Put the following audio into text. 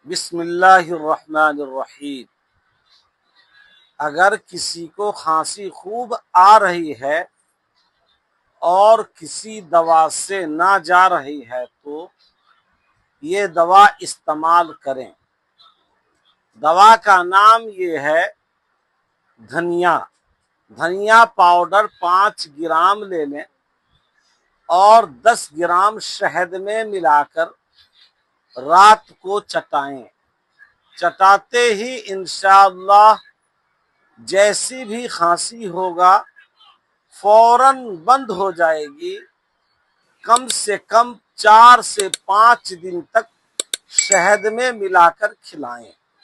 बिस्मिल्लाहिर्रहमानिर्रहीम। अगर किसी को खांसी खूब आ रही है और किसी दवा से ना जा रही है तो ये दवा इस्तेमाल करें। दवा का नाम ये है धनिया। धनिया पाउडर 5 ग्राम ले लें और 10 ग्राम शहद में मिलाकर रात को चटाएं। चटाते ही इंशाअल्लाह जैसी भी खांसी होगा फौरन बंद हो जाएगी। कम से कम 4 से 5 दिन तक शहद में मिलाकर खिलाएं।